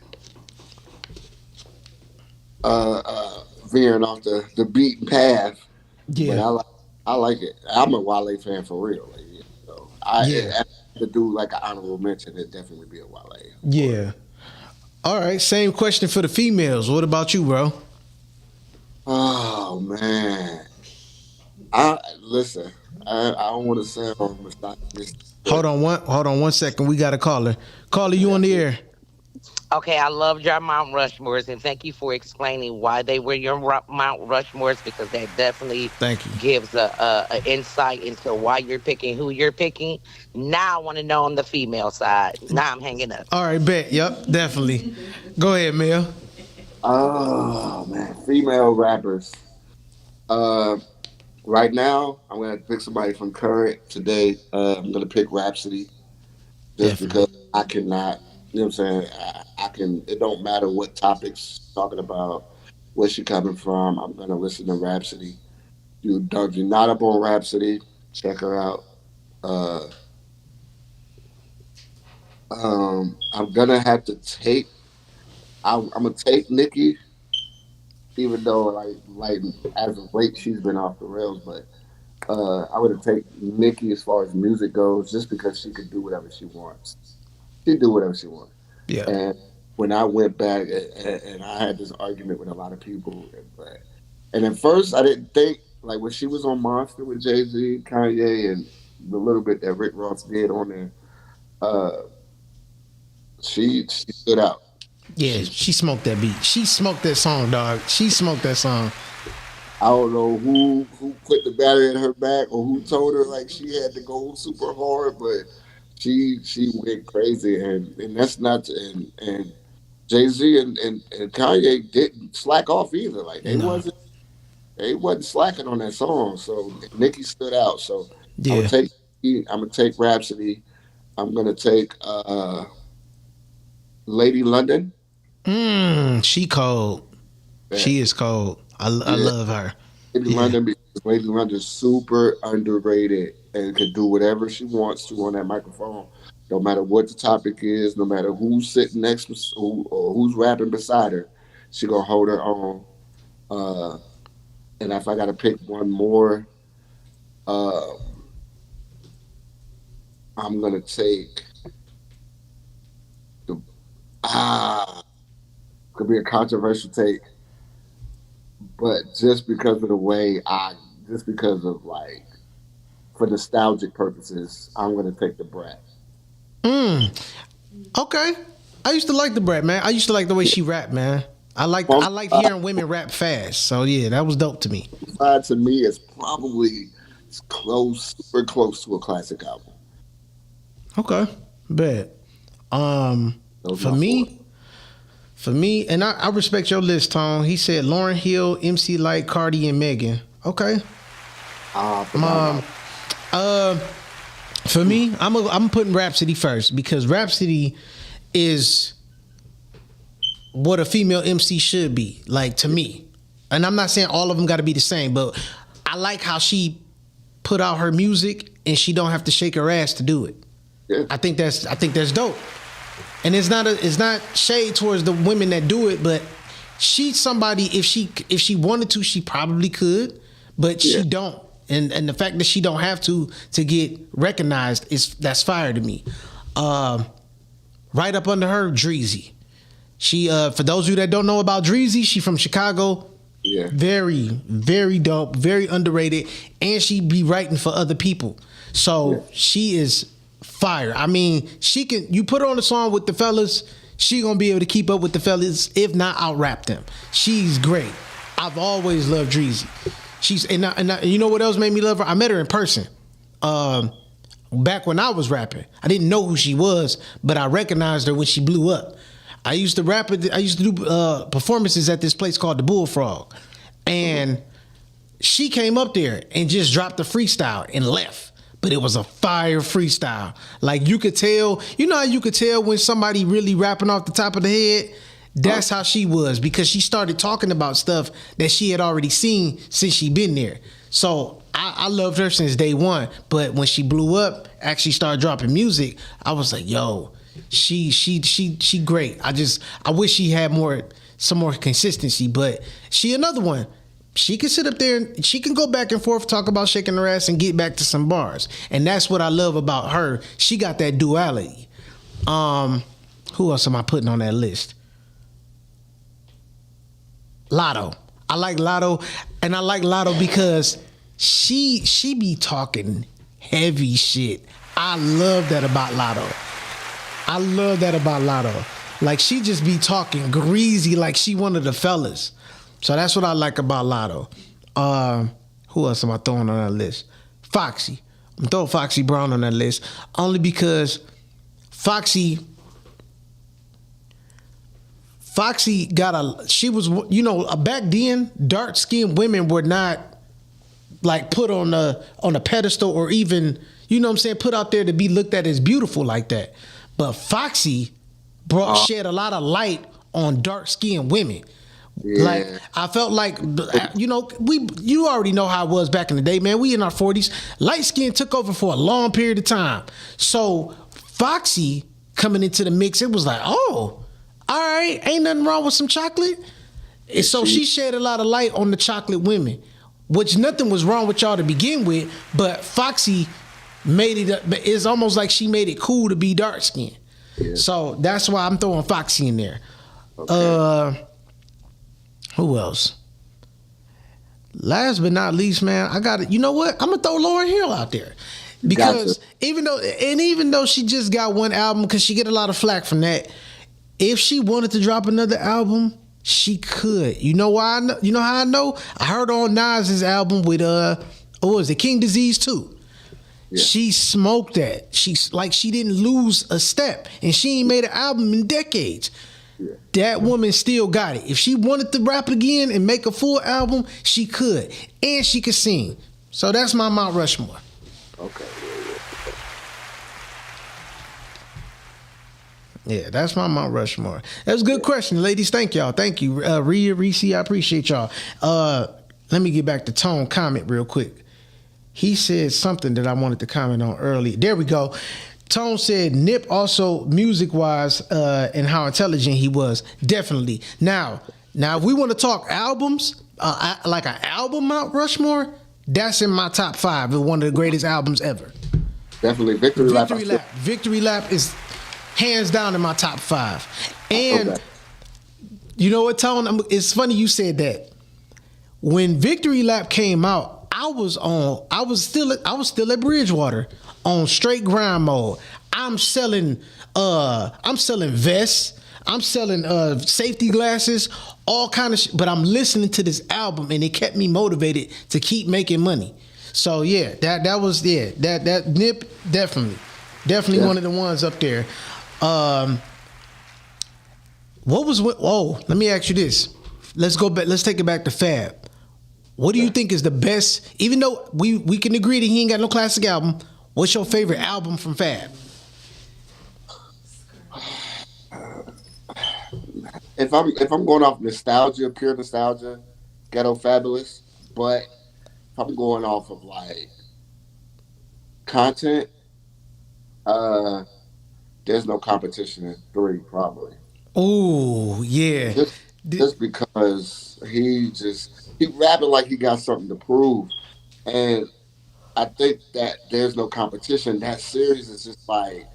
veering off the beaten path. Yeah. But I like it. I'm a Wale fan for real. Like, so to do like an honorable mention, it'd definitely be a Wale. Yeah. All right, same question for the females. What about you, bro? Oh man, I listen. I don't want to sound misogynist. Hold on one second. We got a caller. Caller, you on the air? Okay, I loved your Mount Rushmores, and thank you for explaining why they were your Mount Rushmores, because that definitely gives a insight into why you're picking who you're picking. Now I want to know on the female side. Now I'm hanging up. All right, bet. Yep, definitely. Go ahead, Mel. Oh man, female rappers. Right now, I'm gonna pick somebody from current today. I'm gonna pick Rhapsody, just because I cannot. You know what I'm saying? I can. It don't matter what topics she's talking about, where she coming from. I'm gonna listen to Rhapsody. If you're not up on Rhapsody, check her out. Uh, I'm gonna have to take. I'm gonna take Nicki, even though like as of late she's been off the rails, but I would have taken Nicki as far as music goes, just because she could do whatever she wants. She do whatever she wants. Yeah. And when I went back and I had this argument with a lot of people, and at first I didn't think, like, when she was on Monster with Jay-Z, Kanye, and the little bit that Rick Ross did on there, she stood out. Yeah, she smoked that beat. She smoked that song, dog. She smoked that song. I don't know who put the battery in her back or who told her like she had to go super hard, but she went crazy, and that's not, and Jay-Z and Kanye didn't slack off either. Like they wasn't slacking on that song. So Nicki stood out. So I'm gonna take Rhapsody. I'm gonna take Lady London. She cold. Yeah. She is cold. I love her. Lady London, because Lady London's super underrated and can do whatever she wants to on that microphone. No matter what the topic is, no matter who's sitting next to or who's rapping beside her, she gonna hold her own. And if I gotta pick one more, I'm gonna take could be a controversial take, but just because of the way just because of like, for nostalgic purposes, I'm gonna take the Brat. Okay. I used to like the Brat, man. I used to like the way she rapped, man. I like hearing women rap fast. So yeah, that was dope to me. To me, is probably super close to a classic album. Okay, bet. For me, and I respect your list, Tone. He said Lauryn Hill, MC Lyte, Cardi, and Megan. Okay. For me, I'm putting Rhapsody first because Rhapsody is what a female MC should be, like, to me. And I'm not saying all of them got to be the same, but I like how she put out her music and she don't have to shake her ass to do it. Yeah. I think that's dope. And it's not shade towards the women that do it, but she's somebody, if she wanted to, she probably could, but she don't. And the fact that she don't have to get recognized that's fire to me. Right up under her, Dreezy. She for those of you that don't know about Dreezy, she from Chicago. Yeah. Very, very dope, very underrated, and she be writing for other people. So she is fire. I mean, you put her on a song with the fellas, she gonna be able to keep up with the fellas, if not out-rap them. She's great. I've always loved Dreezy. And you know what else made me love her? I met her in person. Back when I was rapping. I didn't know who she was, but I recognized her when she blew up. I used to do performances at this place called the Bullfrog. And she came up there and just dropped a freestyle and left. But it was a fire freestyle. Like, you could tell, you know how you could tell when somebody really rapping off the top of the head? That's how she was, because she started talking about stuff that she had already seen since she been there. So I loved her since day one. But when she blew up, actually started dropping music, I was like, yo, she great. I wish she had some more consistency, but she another one. She can sit up there and she can go back and forth, talk about shaking her ass and get back to some bars. And that's what I love about her. She got that duality. Who else am I putting on that list? Lotto. I like Lotto, and I like Lotto because she be talking heavy shit. I love that about Lotto. Like, she just be talking greasy like she one of the fellas. So that's what I like about Lotto. Who else am I throwing on that list? Foxy. I'm throwing Foxy Brown on that list only because Foxy got she was, back then, dark-skinned women were not, like, put on a pedestal or even, put out there to be looked at as beautiful like that. But Foxy shed a lot of light on dark-skinned women. Yeah. Like, I felt like, you already know how it was back in the day, man. We in our 40s. Light skin took over for a long period of time. So Foxy coming into the mix, it was like, oh, all right, ain't nothing wrong with some chocolate. And so she shed a lot of light on the chocolate women, which nothing was wrong with y'all to begin with, but Foxy made it, it's almost like she made it cool to be dark skinned. Yeah. So that's why I'm throwing Foxy in there. Okay. Who else? Last but not least, man, you know what? I'm gonna throw Lauryn Hill out there. Because even though she just got one album, because she get a lot of flack from that, if she wanted to drop another album, she could. You know why? You know how I know? I heard on Nas's album with what was it, King Disease 2. Yeah. She smoked that. She didn't lose a step, and she ain't made an album in decades. Yeah. That woman still got it. If she wanted to rap again and make a full album, she could, and she could sing. So that's my Mount Rushmore. Okay. Yeah, that's my Mount Rushmore. That's a good question, ladies. Thank y'all. Thank you, Rhea, Reese. I appreciate y'all. Let me get back to Tone comment real quick. He said something that I wanted to comment on early. There we go. Tone said Nip also music-wise and how intelligent he was. Definitely. Now if we want to talk albums, like an album Mount Rushmore, that's in my top 5. It's one of the greatest albums ever. Definitely. Victory Lap. Victory Lap is hands down in my top 5. And you know what, Tone? It's funny you said that. When Victory Lap came out, I was still at Bridgewater on straight grind mode. I'm selling vests. I'm selling safety glasses, all kind of but I'm listening to this album and it kept me motivated to keep making money. So yeah, that was that Nip definitely Yeah. one of the ones up there. Um, what was what? Oh, let me ask you this. Let's go back. Let's take it back to Fab. What do you think is the best? Even though we can agree that he ain't got no classic album, what's your favorite album from Fab? If I'm going off nostalgia, pure nostalgia, Ghetto Fabulous. But if I'm going off of like content, uh, there's no competition in three probably. Oh yeah. Just Did- just because he rapping like he got something to prove, and I think that there's no competition. That series is just like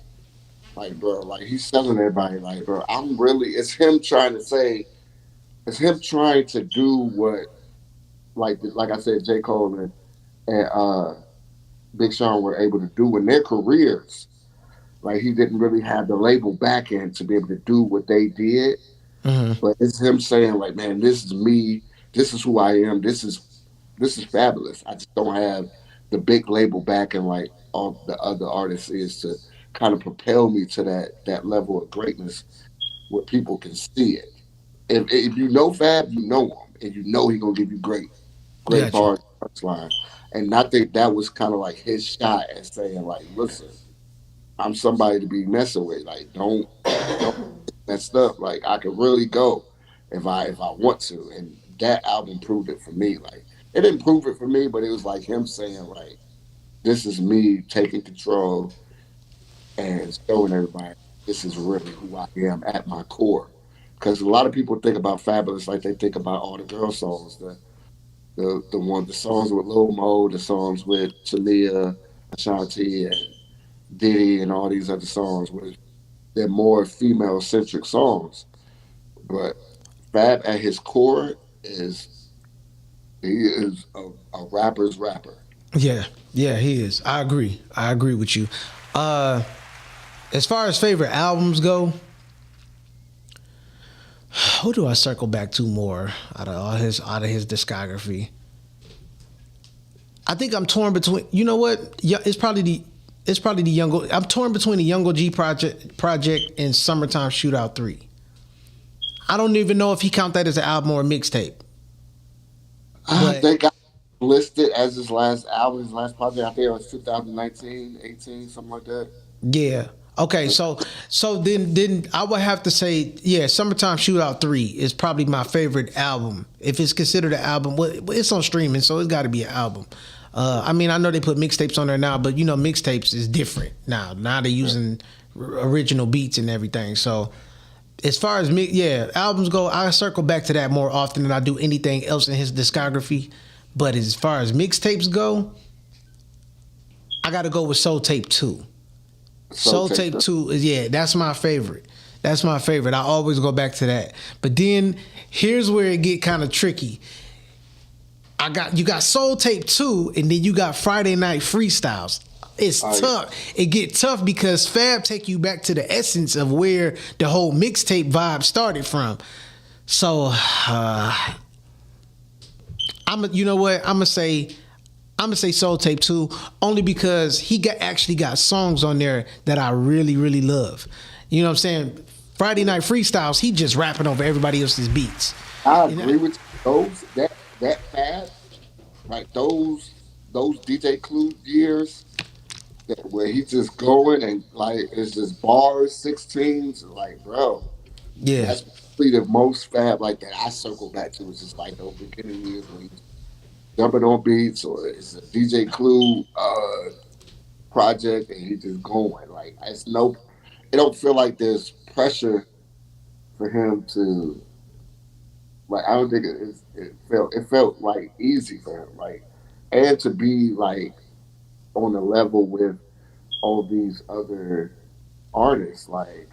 bro, like he's selling everybody like bro. I'm really it's him trying to do what like I said, J. Cole and Big Sean were able to do in their careers. Like he didn't really have the label back end to be able to do what they did. mhm. But it's him saying like, man, this is me. This is who I am. This is fabulous. I just don't have the big label backing like all the other artists is to kind of propel me to that level of greatness where people can see it. If you know Fab, you know him, and you know he gonna give you great Got you. bars, punchline. And I think that was kind of like his shot at saying like, listen, I'm somebody to be messing with. Like, don't messed up. Like, I could really go if I want to. And that album proved it for me. Like, it didn't prove it for me, but it was like him saying like, this is me taking control and showing everybody this is really who I am at my core. Because a lot of people think about Fabulous like they think about all the girl songs, the songs with Lil Mo, the songs with Talia, Ashanti, and Diddy, and all these other songs. Where they're more female centric songs, but Fab at his core is he is a rapper's rapper. Yeah, yeah, he is. I agree. I agree with you. Uh, as far as favorite albums go, who do I circle back to more out of his discography? I think I'm torn between. You know what? Yeah, it's probably the Young. I'm torn between the Young G project and Summertime Shootout 3. I don't even know if he count that as an album or a mixtape. But They got listed as his last album, his last project. I think it was 2019, 18, something like that. yeah. Okay, so then I would have to say, yeah, Summertime Shootout 3 is probably my favorite album. If it's considered an album, well, it's on streaming, so it's got to be an album. I mean, I know they put mixtapes on there now, but you know, mixtapes is different now. Now they're using original beats and everything. So as far as me, yeah, albums go, I circle back to that more often than I do anything else in his discography. But as far as mixtapes go, I got to go with Soul Tape 2. So Soul take Tape the 2 is, yeah, that's my favorite. That's my favorite. I always go back to that. But then here's where it get kind of tricky. You got Soul Tape 2 and then you got Friday Night Freestyles. It's Oh, yeah. tough. It get tough because Fab take you back to the essence of where the whole mixtape vibe started from. So you know what? I'm gonna say Soul Tape 2 only because he actually got songs on there that I really, really love. You know what I'm saying? Friday Night Freestyles, he just rapping over everybody else's beats. I You know? agree with you. Those that Fab, like those DJ Clue years where he's just going and like it's just bars, 16s, like bro. Yeah. That's probably the most Fab like that I circle back to is just like those beginning years when he's jumping on beats or it's a DJ Clue project and he just going. Like it's no it don't feel like there's pressure for him to like I don't think it felt like easy for him. Like and to be like on the level with all these other artists, like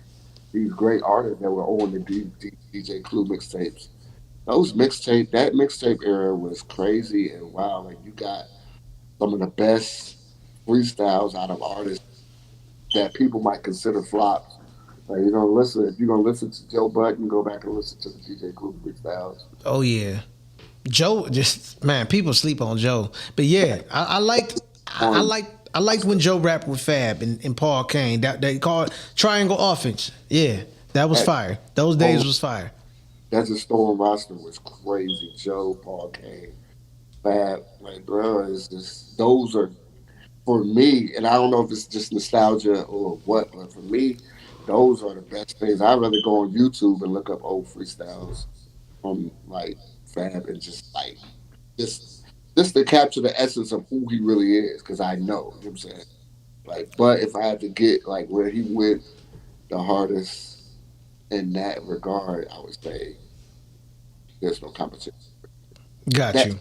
these great artists that were on the DJ Clue mixtapes. That mixtape era was crazy and wow. Like you got some of the best freestyles out of artists that people might consider flops. Like you're gonna listen. If you're gonna listen to Joe Budden, go back and listen to the DJ Cool freestyles. Oh yeah, Joe. Just man, people sleep on Joe, but yeah, I liked. I On liked. I liked when Joe rapped with Fab and Paul Kane. That they called triangle offense. Yeah, that was that, fire. Those days oh, was fire. Desert Storm roster was crazy. Joe, Paul Kane, Fab, like bro, it's just those are for me. And I don't know if it's just nostalgia or what, but for me, those are the best things. I'd rather go on YouTube and look up old freestyles from like Fab and just just to capture the essence of who he really is, because I know, you know what I'm saying? Like, but if I had to get like where he went the hardest in that regard, I would say there's no competition. Got That you.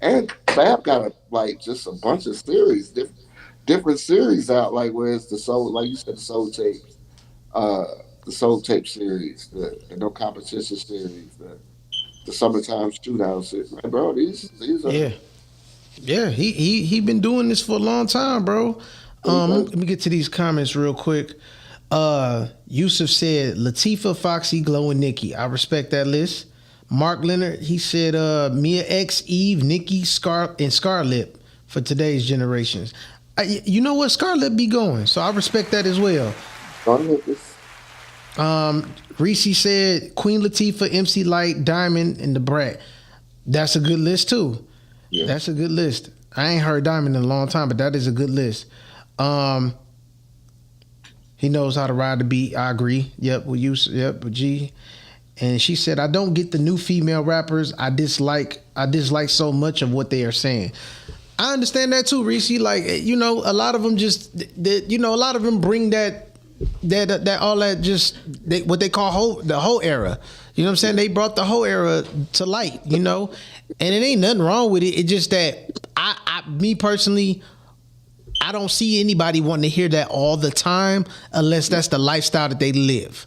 and Fab got like just a bunch of series, different series out, like where it's the soul, like you said, uh, the soul tape series, the no competition series, the summertime shootout series. Like, bro, these are Yeah. Yeah, he been doing this for a long time, bro. he does. Let me get to these comments real quick. Yusuf said Latifah, Foxy, Glow, and Nikki. I respect that list. Mark Leonard, he said Mia X, Eve, Nikki, and Scarlett for today's generations. You know what? Scarlett be going, so I respect that as well. Don't hit this. Reese said Queen Latifah, MC Light, Diamond, and the Brat. That's a good list too. Yeah. That's a good list. I ain't heard Diamond in a long time, but that is a good list. He knows how to ride the beat. I agree. Yep, with you. Yep, with G. And she said, "I don't get the new female rappers. I dislike so much of what they are saying." I understand that too, Reese. Like a lot of them just, a lot of them bring that all that just what they call the whole era. You know what I'm saying? They brought the whole era to light. And it ain't nothing wrong with it. It's just that me personally, I don't see anybody wanting to hear that all the time unless that's the lifestyle that they live.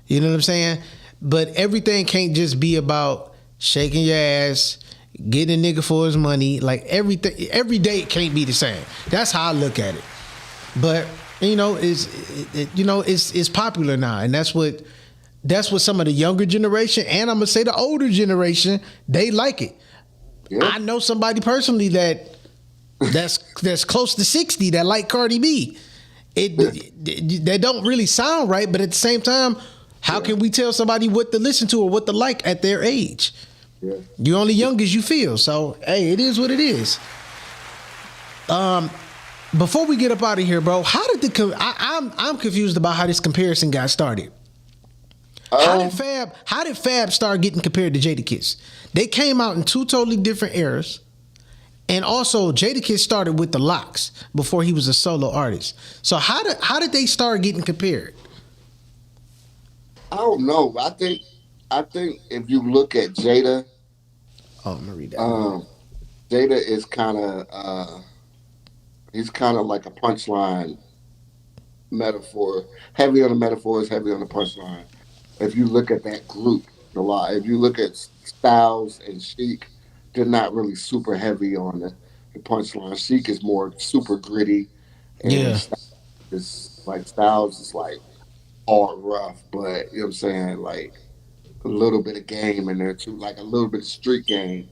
You know what I'm saying? But everything can't just be about shaking your ass, getting a nigga for his money. Like everything, every day it can't be the same. That's how I look at it. But it's popular now, and that's what some of the younger generation, and I'm gonna say the older generation, they like it. Yeah. I know somebody personally that's close to 60 that like Cardi B. They don't really sound right, but at the same time, how can we tell somebody what to listen to or what to like at their age? Yeah. You're only young as you feel, so hey, it is what it is. Before we get up out of here, bro, how did I'm confused about how this comparison got started. How did Fab start getting compared to Jadakiss? They came out in two totally different eras. And also Jadakiss started with the Locks before he was a solo artist. So how did they start getting compared? I don't know. I think if you look at Jada, Oh, I'm gonna read that. Jada is he's kind of like a punchline metaphor, heavy on the metaphors, heavy on the punchline. If you look at that group a lot, if you look at Styles and Chic, they're not really super heavy on the punchline. Chic is more super gritty, and Yeah, Styles is like hard rough, but you know what I'm saying, like a little bit of game in there too, like a little bit of street game.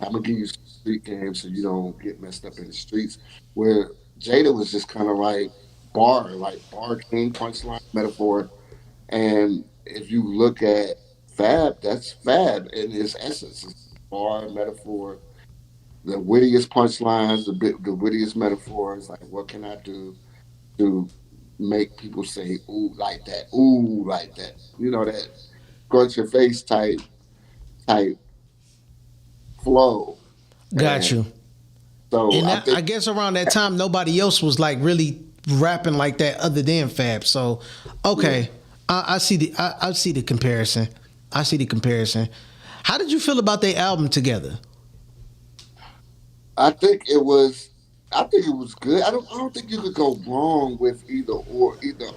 I'm gonna give you some street game so you don't get messed up in the streets. Where Jada was just kind of like bar king, punchline metaphor. And if you look at Fab, that's Fab in his essence. It's bar metaphor, the wittiest punchlines, the wittiest metaphors. Like, what can I do to make people say ooh like that? You know, that scrunch your face type flow. got And you. so And I I think, guess around that time, nobody else was like really rapping like that other than Fab. So, yeah, okay, I see I see the comparison. I see the comparison. How did you feel about their album together? I think it was. I think it was good. I don't think you could go wrong with either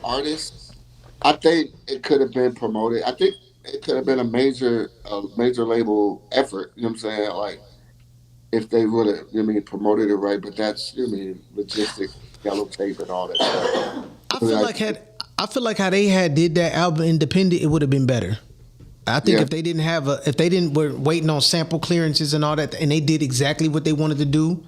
artist. I think it could have been promoted. I think it could have been a major label effort. You know what I'm saying? Like if they would have, promoted it right. But that's, logistic, yellow tape, and all that stuff. I I mean, feel like, like had I feel like how they had did that album independent, it would have been better. I think Yeah. if they didn't were waiting on sample clearances and all that, and they did exactly what they wanted to do,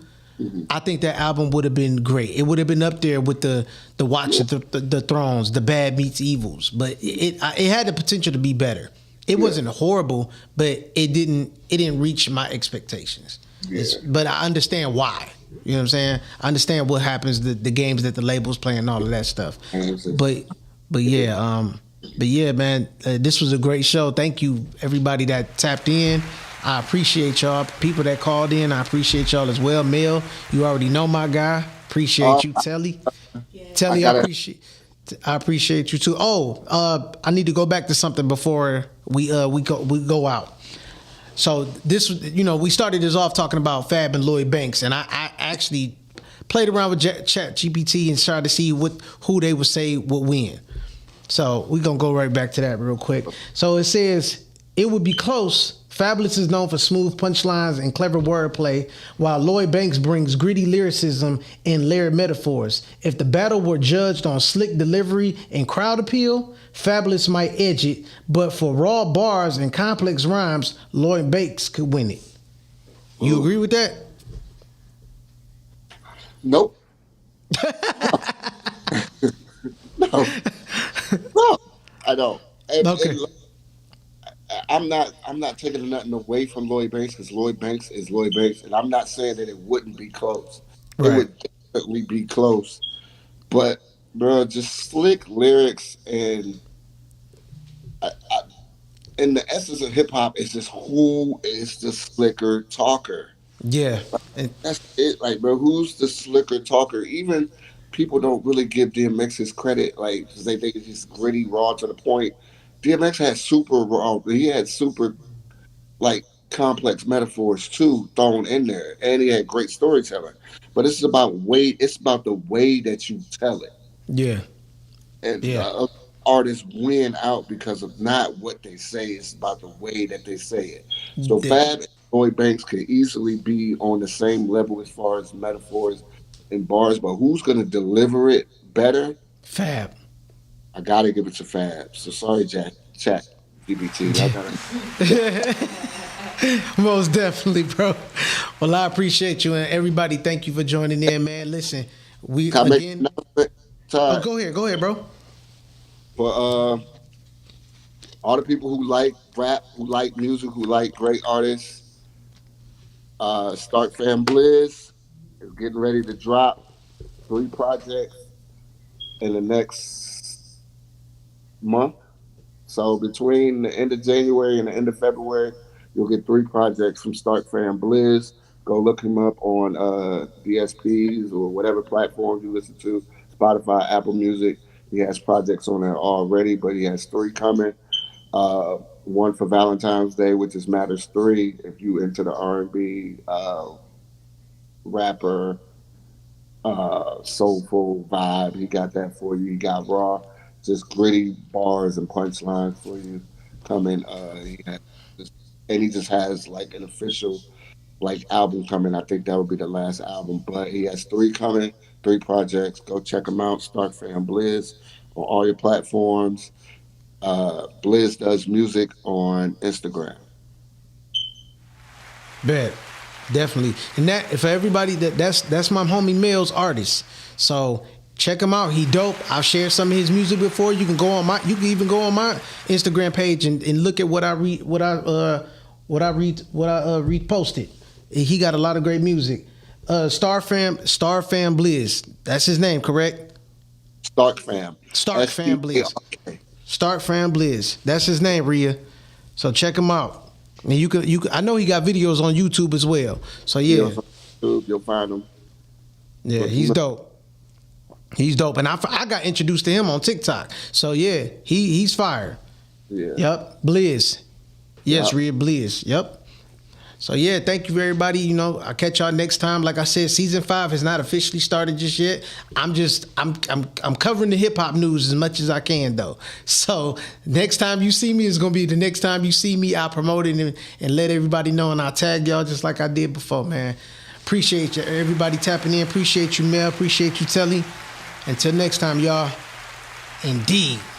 I think that album would have been great. It would have been up there with the Watch of the Thrones, the Bad Meets Evils, but it had the potential to be better. It wasn't horrible, but it didn't reach my expectations. Yeah. But I understand why. You know what I'm saying? I understand what happens, the games that the labels play and all of that stuff. But yeah, man, this was a great show. Thank you, everybody that tapped in. I appreciate y'all. People that called in, I appreciate y'all as well. Mel, you already know my guy. Appreciate you, Telly. Telly, I appreciate you too. I need to go back to something before we go out. So this, we started this off talking about Fab and Lloyd Banks, and I actually played around with Chat GPT and started to see who they would say would win. So we're gonna go right back to that real quick. So it says it would be close. Fabolous is known for smooth punchlines and clever wordplay, while Lloyd Banks brings gritty lyricism and layered metaphors. If the battle were judged on slick delivery and crowd appeal, Fabolous might edge it, but for raw bars and complex rhymes, Lloyd Banks could win it. You agree with that? Nope. No, I don't. Okay. I'm not taking nothing away from Lloyd Banks because Lloyd Banks is Lloyd Banks, and I'm not saying that it wouldn't be close. It would definitely be close, but bro, just slick lyrics and in the essence of hip hop is just who is the slicker talker. Yeah. That's it. Like, bro, who's the slicker talker? Even people don't really give DMX his credit, like, 'cause they think he's gritty, raw to the point. DMX had super raw. He had super, like, complex metaphors too thrown in there, and he had great storytelling. But it's about way. It's about the way that you tell it. Yeah. And Yeah. artists win out because of not what they say; it's about the way that they say it. So Yeah. Fab and Lloyd Banks could easily be on the same level as far as metaphors and bars, but who's going to deliver it better? Fab. I gotta give it to Fab. So sorry, Chat GBT. I gotta. Most definitely, bro. Well, I appreciate you, and everybody, thank you for joining in, man. Listen, we Can I make again. an announcement, Todd? Go ahead, bro. For all the people who like rap, who like music, who like great artists, Start Fam Blizz is getting ready to drop 3 projects in the next month. So between the end of January and the end of February, you'll get 3 projects from Start Fam Blizz. Go look him up on DSPs or whatever platform you listen to, Spotify, Apple Music. He has projects on there already, but he has 3 coming. One for Valentine's Day, which is Matters 3. If you into the R&B rapper soulful vibe, he got that for you. He got raw, just gritty bars and punchlines for you coming. And he just has like an official like album coming. I think that would be the last album, but he has 3 coming, 3 projects. Go check them out. Start Fam Blizz on all your platforms. Blizz does music on Instagram. Bet. Definitely. And that for everybody that's my homie Mel's artist. So check him out. He dope. I've shared some of his music before. You can even go on my Instagram page and look at what I reposted. He got a lot of great music. Star Fam Blizz. That's his name, correct? Start Fam. Start Fam Blizz. Start Fam Blizz. That's his name, Rhea. So check him out. And you could. I know he got videos on YouTube as well. So yeah, you'll find him. Yeah, he's dope. He's dope, and I got introduced to him on TikTok. So yeah, he's fire. Yeah. Yep. Blizz. Yes, Yep. Rhea Blizz. Yep. So yeah, thank you everybody. I'll catch y'all next time. Like I said, season 5 has not officially started just yet. I'm covering the hip hop news as much as I can though. So next time you see me is gonna be the next time you see me. I'll promote it and let everybody know, and I'll tag y'all just like I did before, man. Appreciate you, everybody tapping in. Appreciate you, Mel. Appreciate you, Telly. Until next time, y'all. Indeed.